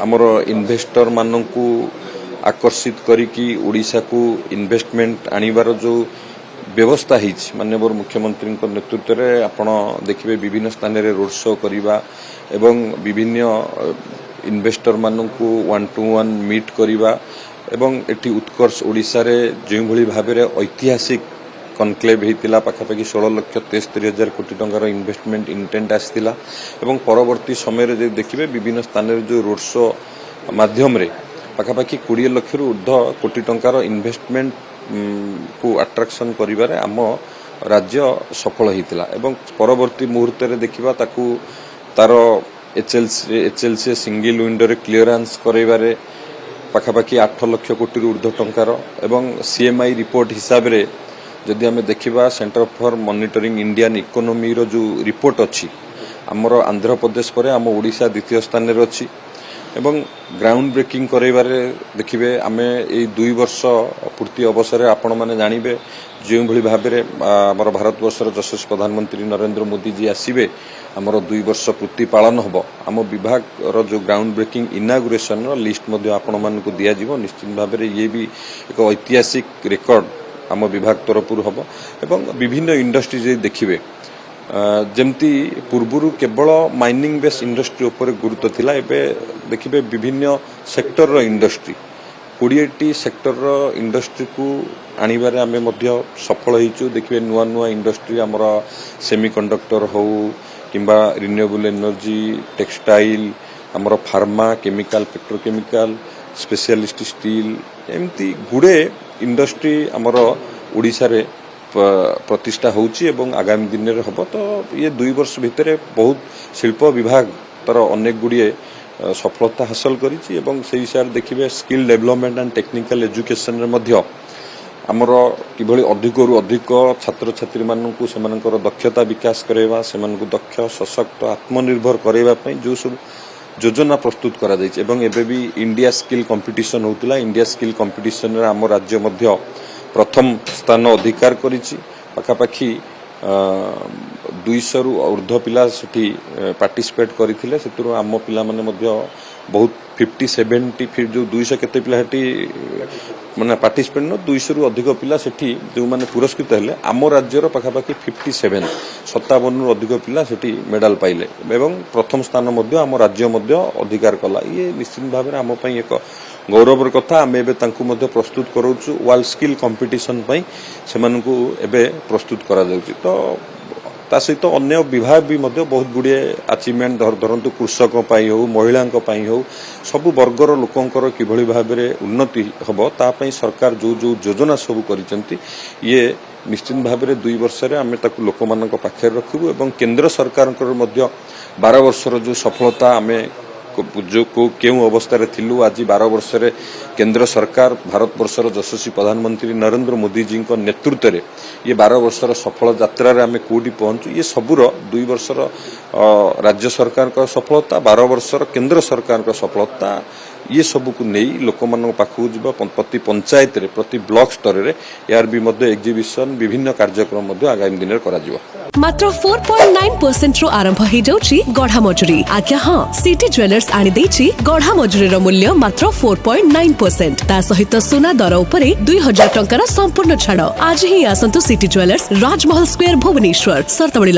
आमर इन्वेस्टर मानू आकर्षित करिकी ओडिशा को इन्वेस्टमेंट आनिबार जो व्यवस्था है माननीय मुख्यमंत्री नेतृत्व में आपण देखिए विभिन्न स्थान में रोड शो करवा एवं विभिन्न इन्वेस्टर मानू 1-to-1 मीट करवा एवं एटी उत्कर्ष ओडिशा रे जो भली भाव में ऐतिहासिक कनक्लेव होता पाखापाखि 16,73,000 कोटी टंकार इन्वेस्टमेंट इंटेंट आसाला एवं परवर्ती समय देखिए विभिन्न स्थान में जो रोड शो माध्यम रे पाखापाखि 20 लाख ऊर्ध्व कोटी टंकार इन्वेस्टमेंट को अट्राक्शन करिबारे आम राज्य सफल होता एवं परवर्ती मुहूर्त में देखा तार एचएलसी सिंगल विंडो रे क्लीयरेंस करइबारे पाखापाखि 8 लाख कोटी ऊर्ध्व टंकार एवं सीएमआई रिपोर्ट हिसाब रे जदि आम देखा centre for monitoring Indian economy रो जो रिपोर्ट अच्छी आमर आंध्र प्रदेश पर आम ओडिशा द्वितीय स्थान में अच्छी एवं ग्राउंड ब्रेकिंग करइबारे देखिए आम ये 2 वर्ष पूर्ति अवसर आपण मैंने जानवे जो भली भाव में आमर भारत वर्षर यशस्वी प्रधानमंत्री नरेंद्र मोदी जी आसवे आमर 2 वर्ष पूर्ति पालन हम आम विभाग रो जो ग्राउंड ब्रेकिंग इनागुरेशन लिस्ट आपण मानक दिज्व निश्चित भाव में ये भी एक ऐतिहासिक रेकर्ड आम विभाग तरफ हम एवं विभिन्न इंडस्ट्री देखिए जमती पूर्वर केवल माइनिंग बेस इंडस्ट्री उपर गुरुत्व थिला एबे देखिए विभिन्न सेक्टर रो इंडस्ट्री 20टी सेक्टर रो इंडस्ट्री को आनिबारे आमे मध्य सफल होइछु देखिए नुआ नुआ इंडस्ट्री हमर सेमीकंडक्टर हो किंबा रिन्यूएबल एनर्जी टेक्सटाइल हमर pharma chemical petrochemical specialist steel एमती गुडे इंडस्ट्री हमर ओडिशा रे प्रतिष्ठा होउची एवं आगामी दिन में हम तो ये 2 वर्ष भितर बहुत शिल्प विभाग तर अनेक गुड़िए सफलता हासिल करिछि एवं से हिसाब देखिए skill development and technical education रे मध्य आमर किभली अधिक रु अधिक छात्र छात्री मानू से दक्षता विकास करवा से दक्ष सशक्त आत्मनिर्भर करने जो सब योजना प्रस्तुत करा जाइछि एवं एबे भी इंडिया स्किल कंपटीशन होतिला इंडिया स्किल कंपटीशन रे आम राज्य मध्य प्रथम स्थान अधिकार करिछि पाखापाखि 200 रु ऊर्ध्व पिला सेठी पार्टिसिपेट करथिले सेतुरो आम पिला माने मध्य बहुत 50-70 फिर जो 200 केते पिला सेठी माने पार्टिसिपेट न 200 रु अधिक पिला सेठी जो माने पुरस्कृत हेले आम राज्यर पाखापाखि 57 रु अधिक पिला सेठी मेडल पाइले एवं प्रथम स्थान मध्य आम राज्य मध्य अधिकार कला ये निश्चित भाव में आम पई एक गौरवर कथा आम एबे तांकु मध्य प्रस्तुत करूछु वर्ल्ड स्किल कंपटीशन पई सेमानकु एबे प्रस्तुत करा जाउछि तो ता सहित अन्य विभाग भी मध्य बहुत गुड़िए अचीवमेंट धरतु कृषक हो महिला हो सबु वर्गर लोकंकर किभली भाव में उन्नति हम तापाई सरकार जो जो योजना सब करिसेंती ये निश्चित भाव में 2 वर्ष आम ताकू लोक मान पाखे रखबू एवं केंद्र सरकार 12 वर्षर जो सफलता आम जो केउ अवस्था थिलु आज 12 वर्ष रे केंद्र सरकार भारत वर्षर यशस्वी प्रधानमंत्री नरेंद्र मोदी जी नेतृत्व में ये 12 वर्षर सफल यात्रा रे आमे कोडी पहुंचु ये सबुर 2 वर्षर राज्य सरकार का सफलता 12 वर्षर केंद्र सरकार का सफलता ये सबू को नहीं लोक मान पाखु जीवा प्रति पंचायत रे प्रति ब्लॉक स्तर रे यार भी मध्य एग्जिबिशन विभिन्न कार्यक्रम मध्य आगामी दिन रे करा जीवा मात्र 4.9% रो आरंभ हे जाउची गढ़ा मजूरी आज्ञा हां सिटी ज्वेलर्स आनी देछि गढ़ा मजूरी रो मूल्य मात्र 4.9% ता सहित सोना दर उपरे 2000 टंकार संपूर्ण छाड़ आज ही आसंतु सिटी ज्वेलर्स राजमहल स्क्वायर भुवनेश्वर सर्तबड़ी